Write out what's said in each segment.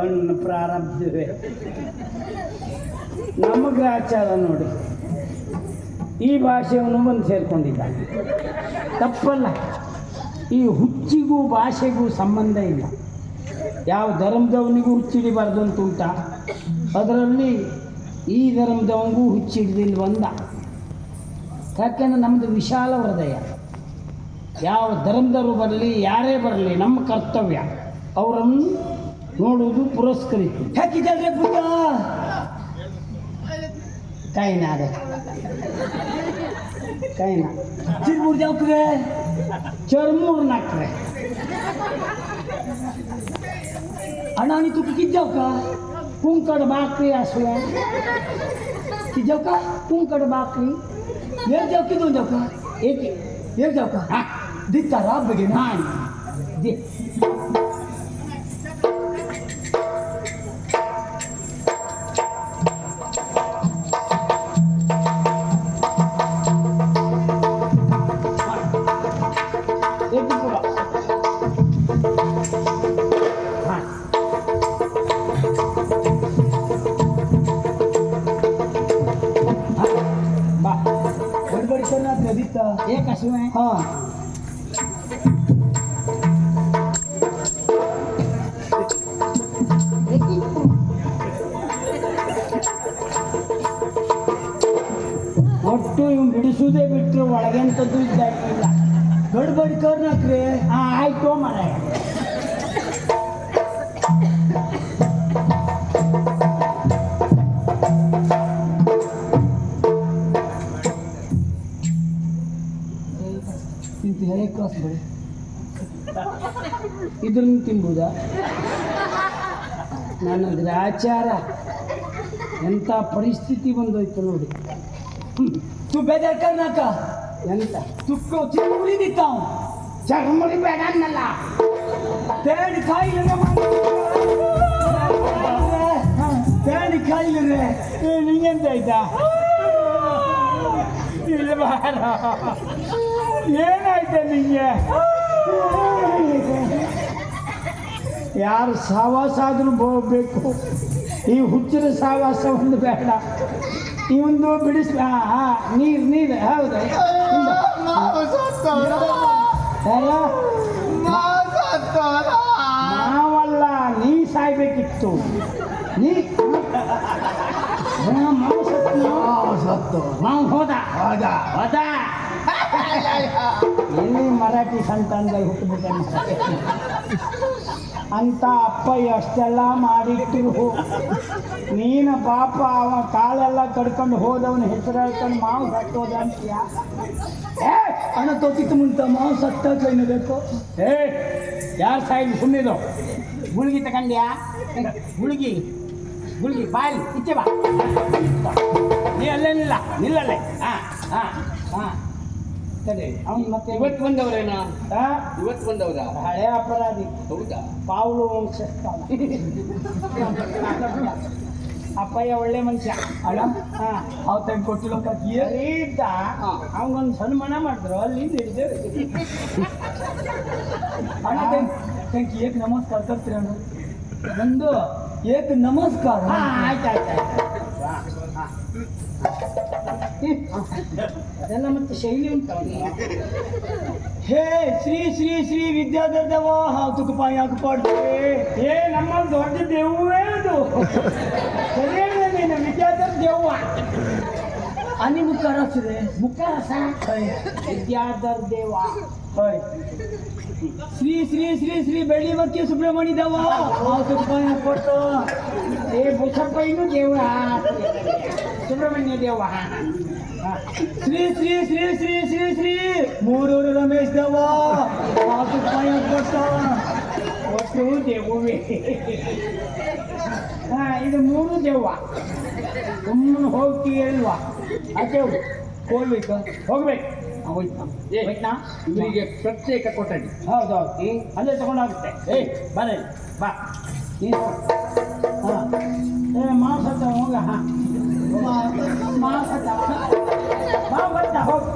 ನನ್ನ ಪ್ರಾರಬ್ಧವೇ. ನಮ್ಮ ಗ್ರಾಚಾರ ನೋಡಿ, ಈ ಭಾಷೆಯನ್ನು ಬಂದು ಸೇರ್ಕೊಂಡಿದ್ದ. ತಪ್ಪಲ್ಲ. ಈ ಹುಚ್ಚಿಗೂ ಭಾಷೆಗೂ ಸಂಬಂಧ ಇಲ್ಲ. ಯಾವ ಧರ್ಮದವನಿಗೂ ಹುಚ್ಚಿಡಿಬಾರ್ದು ಅಂತ ಉಂಟ, ಅದರಲ್ಲಿ ಈ ಧರ್ಮದವನಿಗೂ ಹುಚ್ಚಿಡ್ದಿಲ್ಲ ಬಂದ. ಯಾಕೆಂದ್ರೆ ನಮ್ಮದು ವಿಶಾಲ ಹೃದಯ. ಯಾವ ಧರ್ಮದವರು ಬರಲಿ, ಯಾರೇ ಬರಲಿ, ನಮ್ಮ ಕರ್ತವ್ಯ ಅವರನ್ನು ನೋಡುವುದು, ಪುರಸ್ಕರಿಸುವುದು. ಹಾಕಿದ್ರೆ ಪುಟ್ಟ ಕೈನ ಅದೇ ಕೈನ ಚಿರ್ಮೂರ್ ಜಾಕ್ರೆ ಚರ್ಮೂರು ನಾಕ್ರೆ अण्णा आणि तू किती जाऊ का कुंकड बाकरी असू किती जाऊ का कुंकड बाकरी एक जाऊ की दोन जाऊ का एक एक जाऊ का हा दिसता राब बघे ना दे एक असू आहे हां ಒಟ್ಟು ಇವ್ ಬಿಡಿಸುವುದೇ ಬಿಟ್ಟರು ಒಳಗೆಂಥದ್ದು ಇದ್ದಾಗಿಲ್ಲ. गडबड कर ना रे ಹಾಂ ಆಯ್ತು ಮಾರಾಯ. ತಿಂತಿ ಹೇಳಿ ಕ್ರಾಸ್ ಬಳಿ ಇದನ್ನು ತಿನ್ಬೋದಾ? ನನ್ನ ಗ್ರಾಚಾರ ಎಂಥ ಪರಿಸ್ಥಿತಿ ಬಂದೋಯ್ತು ನೋಡಿ. तू बेजार कर ना का ಎಂತ तू को चिरमुरी देता हूं ಚರ್ಮುರಿ ಬೇಡ ಅನ್ನಲ್ಲ. तेड़ खाई ले तेड़ खाई ले ನಿಂಗೆಂತ ಆಯ್ತಾ? ಇಲ್ಲಿ ಬಾರ. ಏನಾಯ್ತ ನಿಂಗೆ? ಯಾರು ಸಹವಾಸ ಆದರೂ ಹೋಗ್ಬೇಕು. ಈ ಹುಚ್ಚಿನ ಸಹವಾಸ ಒಂದು ಬೇಡ. ಇವೊಂದು ಬಿಡಿಸ್ ನೀರು ನೀರು ಹೌದು. ನಾವಲ್ಲ, ನೀ ಸಾಯ್ಬೇಕಿತ್ತು. ನೀ ನಾವು ಹೋದ ಹೋದ ಹೋದ ಎಲ್ಲಿ ಮರಾಠಿ ಸಂತಾನದಲ್ಲಿ ಹುಟ್ಟುಬಿಟ್ಟೆ ಅಂತ ಅಪ್ಪಯ್ಯ ಅಷ್ಟೆಲ್ಲ ಮಾಡಿಟ್ಟಿರು. ನೀನು ಪಾಪ ಅವ ಕಾಳೆಲ್ಲ ಕಡ್ಕೊಂಡು ಹೋದವನ ಹೆಸರು ಹೇಳ್ಕೊಂಡು ಮಾವು ಸತ್ತೋದ ಅಂತೀಯ. ಅಣ್ಣ ತೋತಿತ್ತು ಮುಂತ ಮಾವು ಸತ್ತ ಕೈನ ಬೇಕು ಏ ಯಾರು ಸಾಯಿಲಿ ಸುಮ್ಮನಿದು. ಗುಳಿಗೆ ತಗೊಂಡ್ಯಾ? ಗುಳಿಗೆ ಗುಳಿಗೆ ಬಾಯಿ ಇಚ್ಚೆ ಬಾ. ನೀ ಅಲ್ಲೇ ನಿಲ್ಲ, ನಿಲ್ಲಲ್ಲೇ. ಹಾಂ ಹಾಂ ಹಾಂ ಸರಿ. ಅವನು ಮತ್ತೆ ಇವತ್ತು ಬಂದವರೇನಾ? ಹಾಂ ಇವತ್ತು ಬಂದವರಾ? ಹಳೆ ಅಪರಾಧಿ. ಹೌದಾ? ಪಾವಲು ವಂಶಸ್ಥಾನ. ಅಪ್ಪಯ್ಯ ಒಳ್ಳೆ ಮನುಷ್ಯ. ಅಣ್ಣ ಹಾಂ ಅವ್ ತಂದು ಕೊಟ್ಟಿಲ್ಲ ಇದ್ದ. ಅವನೊಂದು ಸನ್ಮಾನ ಮಾಡಿದ್ರು, ಅಲ್ಲಿ ಹಿಡಿದೇವೆ. ಅಣ್ಣ ಥ್ಯಾಂಕ್ ಏಕ್ ನಮಸ್ಕಾರ ಕರ್ತೀರ ಅಣ್ಣ ಒಂದು ಏಕ್ ನಮಸ್ಕಾರ ಆಯ್ತು ಆಯ್ತು ಆಯ್ತು. ಅದೆಲ್ಲ ಮತ್ತೆ ಶೈಲಿ ಉಂಟು. ಹೇ ಶ್ರೀ ಶ್ರೀ ಶ್ರೀ ವಿದ್ಯಾಧರ ದೇವ ಹಾವು ತುಕ ಪಾಯಾಕ ಪಡ್ತೇವೆ. ಏ ನಮ್ಮ ದೊಡ್ಡ ದೇವೇ ಅದು. ಸರಿ ನೀನು ವಿದ್ಯಾಧರ ದೇವ. आणि मुखार असते ಮುಖ ವಿದ್ಯಾಧರ ದೇವ. होय श्री श्री श्री श्री बेळी मक्की सुब्रमणी देव हाव तुका पायाक पडतो. ಏ ಬಸಪ್ಪ ಇನ್ನು ದೇವ, ಸುಬ್ರಹ್ಮಣ್ಯ ದೇವ. श्री श्री श्री श्री श्री श्री ಮೂರೂರು ರಮೇಶ್ ದೇವ ಹಾव तुका पायाक पडतो. ಒಟ್ಟು ದೇವವೇ. ಹಾಂ ಇದು ಮೂರು ದೇವ. ಸುಮ್ಮನೆ ಹೋಗ್ತೀಯ ಇಲ್ವಾ? ಅದೇವು ಹೋಗ್ಬೇಕಾ ಹೋಗ್ಬೇಕು. ಹೋಯ್ತಾ ಹೋಯ್ತಾ? ಇವರಿಗೆ ಪ್ರತ್ಯೇಕ ಕೊಠಡಿ. ಹೌದೌದು, ಅಲ್ಲೇ ತಗೊಂಡಾಗುತ್ತೆ. ಏಯ್ ಬರೀ ಬಾ ನೀನು. ಹಾಂ ಏ ಮಾಂಸತ್ತ ಹೋಗ. ಹಾಂ ಮಾಂಸತ್ತ ಬಾ ಬರ್ತ ಹೋಗಿ.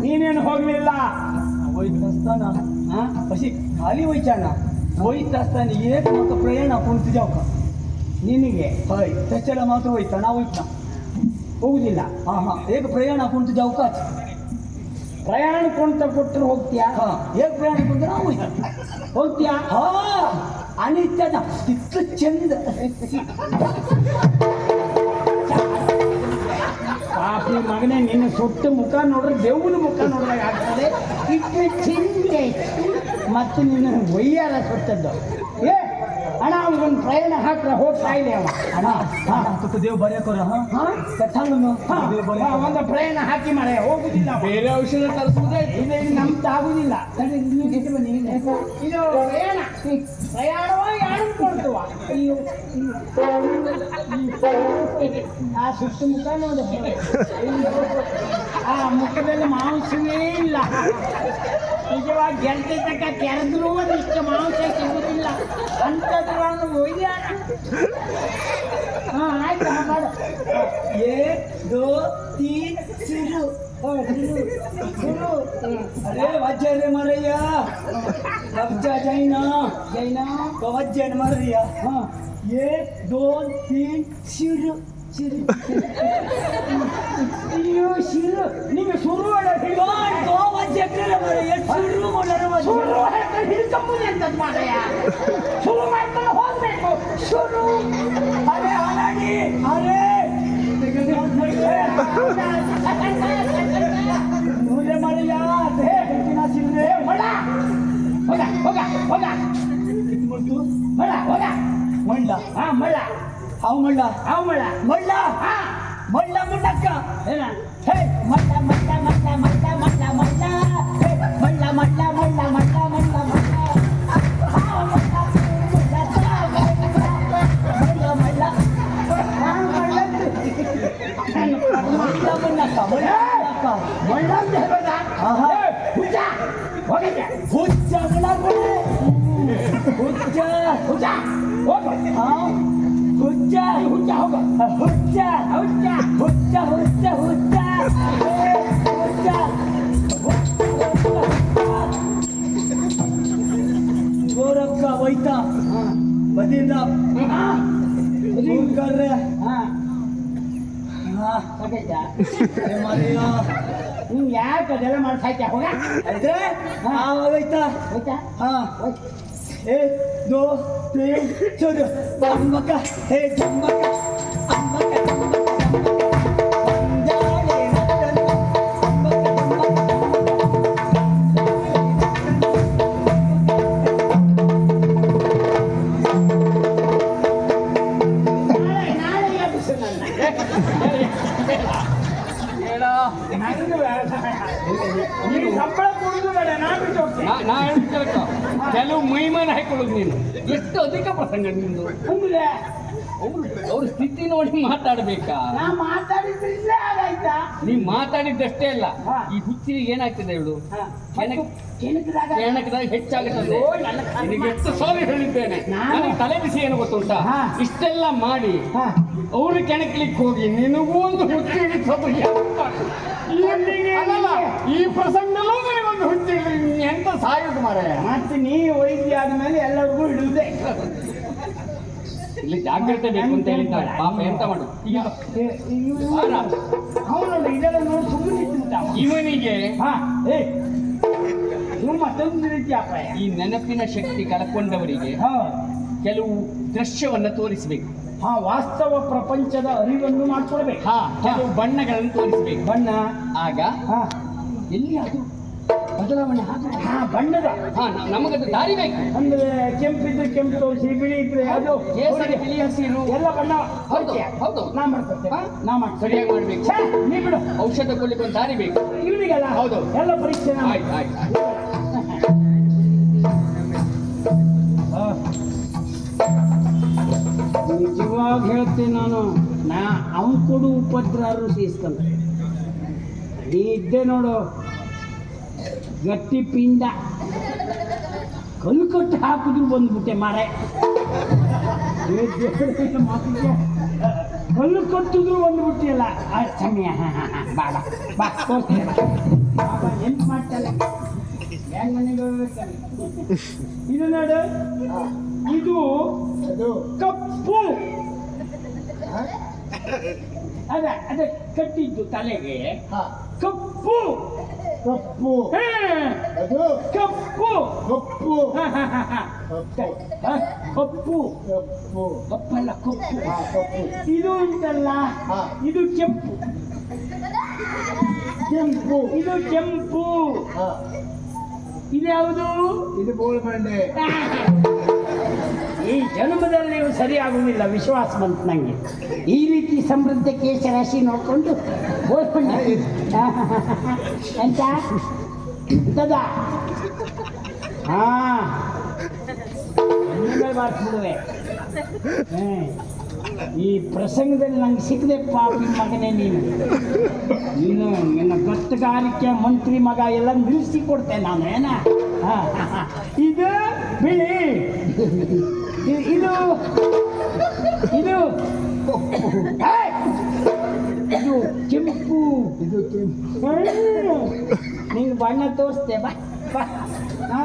ನೀನೇನು ಹೋಗಲಿಲ್ಲ. ಹೋಯ್ತು असताना ಹಾಂ अशी खाली व्हायच्या ना वयता असताना एक म्हाका प्रयाण कोणतं जाऊ का ನಿನಗೆ हय त्याच्याला मात्र वयता ना वयता ಹೋಗುದಿಲ್ಲ. हा हा एक प्रयाण कोणतं जाऊ काच ಪ್ರಯಾಣ ಕೊಂತ ಕೊಟ್ಟರು ಹೋಗ್ತೀಯಾ? हा एक प्रयाण कोणतं ना वयता ಹೋಗ್ತೀಯಾ? हा आणि त्याचा तितकं चंद ಪಾಪಿ ಮಗನೇ, ನಿನ್ನ ಸೊಟ್ಟ ಮುಖ ನೋಡ್ರೆ ದೇವನ ಮುಖ ನೋಡಿದಾಗ ಆಗ್ತದೆ. ಇಟ್ಟು ಚಿಂತೆ ಮತ್ತು ನಿನ್ನ ಒಯ್ಯಾರ ಸೊಟ್ಟದ್ದು. ಏ ಅಣ್ಣ, ಅವನಿಗೊಂದು ಪ್ರಯಾಣ ಹಾಕ್ರೆ ಹೋಗ್ತಾ ಇಲ್ಲ ಅವ. ಅಣ್ಣ तुका देव बऱ्या कर हा ಹಾ? त्या सांग ना ಹಾ, देव बऱ्या कर. ಒಂದು ಪ್ರಯಾಣ ಹಾಕಿ ಮಾಡೆ, ಹೋಗುದಿಲ್ಲ ಅವ. ಬೇರೆ ಔಷಧ ತರಿಸುವುದೇ ಇದು ನಮ್ದು ಆಗುದಿಲ್ಲ. ಇದು ಪ್ರಯಾಣವ ಯಾರು ಕೊಡ್ತವ? ಆ ಸುತ್ತ ಮುಖ ನೋಡ, ಆ ಮುಖದಲ್ಲಿ ಮಾಂಸವೇ ಇಲ್ಲ. ನಿಜವಾಗಿ ಗೆಲ್ತಿ ತಕ್ಕ ಕೆರೆದ್ರು ಒಂದಿಷ್ಟು ಮಾಂಸ ಸಿಗುದಿಲ್ಲ ಅಂಥದ್ರನ್ನು ಒಯ್ಯಾರ. ಹಾಂ ಆಯ್ತು, ಮಾಡು. 1 2 3 सुरू सुरू अरे वाज्य रे मारಯ್ಯ कब्जा जैना ಜೈನ कवज्य मारಯ್ಯ ಹಾಂ 1 2 3 शुरू शुरू ಶಿರು ನಿಮಗೆ ಶುರು तो वाज्य करे मारಯ್ಯ शुरू ಮಾಡರ ಶುರು ಹಿಡ್ಕೊಂಬುದು ಎಂತದ್ದು ಮಾರಯ್ಯ? ಶುರು ಮಾಡ್ಕೊಂಡು ಹೋಗ್ಬೇಕು. ಶುರು अरे हालाडी अरे मुझे मारಯ್ಯ देखिना सिरे ಹೊಡ ಹೋಗ ಹೋಗ ಹೋಗ किती म्हणतो ಹೊಡ ಹೋಗ म्हणला ಹಾಂ ಮಳ್ಳ हाव म्हणला ಹಾವು ಮಳ್ಳ म्हणला ಹಾಂ म्हणला म्हणलात का ಏನ हे म्हणला म्हणला म्हणला म्हणला म्हणला म्हणला हे म्हणला म्हणला म्हणला म्हणला म्हणला म्हणला हाव म्हणला म्हणला म्हणला हाव म्हणला म्हणला का म्हणला का ಮಳ್ಳ ಅಂತ ಹೇಳ್ಬೋದಾ? ಆಹಾ. ಏ, ಹುಚ್ಚ ಹೋಗಿದ್ದೆ ಹುಚ್ಚ म्हणला ಹುಚ್ಚ ಹುಚ್ಚ ಹೋಗು. हा ಹುಚ್ಚ ಹುಚ್ಚ ಹೋಗು. ಹುಚ್ಚ ಹುಚ್ಚ ಹುಚ್ಚ ಹುಚ್ಚ ಹುಚ್ಚ ಹುಚ್ಚ गोरख का वैता ಹಾಂ बदीना ಹಾಂ फोन कर रहे ಹಾಂ हाँ ಹೋಗಿದ್ದ. अरे मारिया ನೀವು ಯಾಕೆ ಅದೆಲ್ಲ ಮಾಡ್ಸಾಯ್ತ ಹೋಗ अरे हाँ वैता ಹೋಯ್ತಾ हाँ ಹೋಯ್ತು 1 2 3 शुरू अम्मका हे जम्मका अम्मका अंजाले रतन अम्मका ನಾಳೆ ಎಬ್ಬಿಸು ನನ್ನ. ಹೇಳ ನಂದು ಬೇಡ. ನೀನು ಸಂಬಳ ಕೊಡುದು ಬೇಡ, ನಾನು ಬಿಟ್ಟು ಹೋಗ್ತೇನೆ. ನಾ ಹೇಳ್ತಾ ಕೆಲವು ಮೈಮಾನ ಹಾಕೊಳ್ಳೋದು ನೀನು ಎಷ್ಟು ಅಧಿಕ ಪ್ರಸಂಗ ನಿಂದು. ಅಂದ್ರೆ ಅವ್ರ ಸ್ಥಿತಿ ನೋಡಿ ಮಾತಾಡ್ಬೇಕಾ? ನಾ ಮಾತಾಡಿದ್ರಿಂದ ಆಗಾಯ್ತಾ? ನೀ ಮಾತಾಡಿದ್ದಷ್ಟೇ ಅಲ್ಲ, ಹಾ. ಈ ಹುಚ್ಚಿಗೆ ಏನಾಗ್ತದೆ ಹೇಳು? ಹಾ. ಕೆಣಕ್- ಕೆಣಕಿದಾಗ ಕೆಣಕದಾಗ ಹೆಚ್ಚಾಗುತ್ತದೆ. ಓ, ನನ್ನ ಕರ್ಮ. ನಿನಗೆ ಎಷ್ಟು ಸಾರಿ ಹೇಳಿದ್ದೇನೆ. ನಾನು- ನನಗೆ ತಲೆ ಬಿಸಿ ಏನು ಗೊತ್ತುಂಟಾ? ಹಾ. ಇಷ್ಟೆಲ್ಲ ಮಾಡಿ ಹಾ. ಅವ್ರು ಕೆಣಕ್ಲಿಕ್ಕೆ ಹೋಗಿ ನಿನಗೂ ಒಂದು ಹುಚ್ಚು ಹಿಡಿಸೋದು ಈ ಪ್ರಸಂಗದಲ್ಲೂ ನಿನಗೊಂದು ಹುಚ್ಚು ಹಿಡಿದು ಎಂತ ಸಾಯೋದು ಮಾರಾಯ. ಮತ್ತೆ ನೀ ವೈದ್ಯ ಆದ್ಮೇಲೆ ಎಲ್ಲರಿಗೂ ಹಿಡಿಯುವುದೇ. ಇಲ್ಲಿ ಜಾಗ್ರತೆ ಬೇಕು ಅಂತ ಹೇಳಿದ್ದಾರೆ. ಪಾಪ ಎಂತ ಮಾಡು ಈಗ ಅವನು ಇದೆಲ್ಲ ನೋಡಿ ಸುಮ್ಮನೆ ನಿಂತಿರ್ತಾವ. ಇವನಿಗೆ ಹಾ ಏ ನೀವು ಮತ್ತೊಂದು ರೀತಿ ಅಪಾಯ. ಈ ನೆನಪಿನ ಶಕ್ತಿ ಕಳ್ಕೊಂಡವರಿಗೆ ಹಾ ಕೆಲವು ದೃಶ್ಯವನ್ನ ತೋರಿಸಬೇಕು. ಹಾ ವಾಸ್ತವ ಪ್ರಪಂಚದ ಅರಿವನ್ನು ಮಾಡ್ಕೊಳ್ಬೇಕು. ಕೆಲವು ಬಣ್ಣಗಳನ್ನು ತೋರಿಸಬೇಕು. ಬಣ್ಣ ಆಗ ಹಾ ಎಲ್ಲಿ ಅದು ಬದಲಾವಣೆ ಹಾ ಬಣ್ಣದ ನಮಗದು ದಾರಿ ಬೇಕು. ಅಂದ್ರೆ ಕೆಂಪಿದ್ರೆ ಕೆಂಪು ತೋರಿಸಿ, ಬಿಳಿ ಇದ್ರೆ ಅದು ಕೇಸರಿ, ಬಿಳಿ, ಹಸಿರು ಎಲ್ಲ ಬಣ್ಣ. ಹೌದು, ಹೌದು. ನಾ ಮಾಡ್ಕೊಡ್ತೇನೆ. ಹಾ? ನಾ ಮಾಡ್ತೇನೆ. ಸರಿಯಾಗಿ ಮಾಡ್ಬೇಕು. ಛೇ, ನೀ ಬಿಡು. ಔಷಧ ಕೊಡ್ಲಿಕ್ಕೆ ಒಂದು ದಾರಿ ಬೇಕು. ಇವನಿಗೆಲ್ಲ ಹೌದು. ಎಲ್ಲ ಪರೀಕ್ಷೆ ನಾ ಆಯ್ತು ಆಯ್ತು ನಿಜವಾಗಿ ಹೇಳ್ತೀನಿ ನಾನು. ಅವನು ಕೊಡು ಉಪದ್ರಾರು ಸೀಸ್ಕೊಂಡ್ರೆ ನೀ ಇದ್ದೆ ನೋಡು ಗಟ್ಟಿ ಪಿಂಡ. ಕಲ್ಲು ಕಟ್ಟಿ ಹಾಕಿದ್ರು ಬಂದ್ಬಿಟ್ಟೆ ಮಾರೆ. ಮಾತಿಗೆ ಕಲ್ಲು ಕಟ್ಟಿದ್ರು ಬಂದ್ಬಿಟ್ಟಿಯಲ್ಲ. ಸಮಯ ಬಾ ಬಾ ಬಾ ತೋರಿಸ್ತೇನೆ. ಬಾ ಬಾ ಎಂತ ಮಾಡ್ತಾನೆ ಇದು ನೋಡು, ಹಾ, ಇದು ಅದು ಕಪ್ಪು. ಹಾ, ಅದ ಕಟ್ಟಿದ್ದು ತಲೆಗೆ ಹಾ, ಕಪ್ಪು. ಕಪ್ಪು ಹಾ, ಅದು ಕಪ್ಪು. ಕಪ್ಪು ಹಾ, ಹಾ, ಹಾ, ಹಾ. ಕಪ್ಪು ಹಾ, ಕಪ್ಪು. ಕಪ್ಪು ಕಪ್ಪಲ್ಲ ಕಪ್ಪು. ಹಾ, ಕಪ್ಪು ಇದು ಉಂಟಲ್ಲ, ಹಾ. ಇದು ಕೆಂಪು. ಕೆಂಪು ಇದು ಕೆಂಪು. ಹಾ, ಇದ್ಯಾವುದು? ಇದು ಬೋಳ್ಬಂಡೆ ಈ ಜನ್ಮದಲ್ಲಿ ನೀವು ಸರಿಯಾಗುವುದಿಲ್ಲ, ವಿಶ್ವಾಸ ಬಂತು ನನಗೆ. ಈ ರೀತಿ ಸಮೃದ್ಧ ಕೇಶ ರಾಶಿ ನೋಡ್ಕೊಂಡು ಓದ್ಕೊಂಡೆ. ಎಂತ ಎಂತದ? ಹಾ, ಬಾರಿಸ್ಬಿಡುವೆ. ಈ ಪ್ರಸಂಗದಲ್ಲಿ ನಂಗೆ ಸಿಕ್ಕದೆ ಪಾಪಿ ಮಗನೇ ನೀನು. ನಿನ್ನ ಗತ್ತಗಾರಿಕೆ ಮಂತ್ರಿ ಮಗ ಎಲ್ಲ ನಿಲ್ಲಿಸಿ ಕೊಡ್ತೇನೆ ನಾನು. ಏನ ಇದು ಬಿಳಿ, ಇದು ಇದು ಏಯ್! ಇದು ಕೆಂಪು. ಇದು ಕೆಂಪು ನಿಂಗೆ ಬಣ್ಣ ತೋರಿಸ್ತೆ ಬಾ ಬಾ. ಹಾ?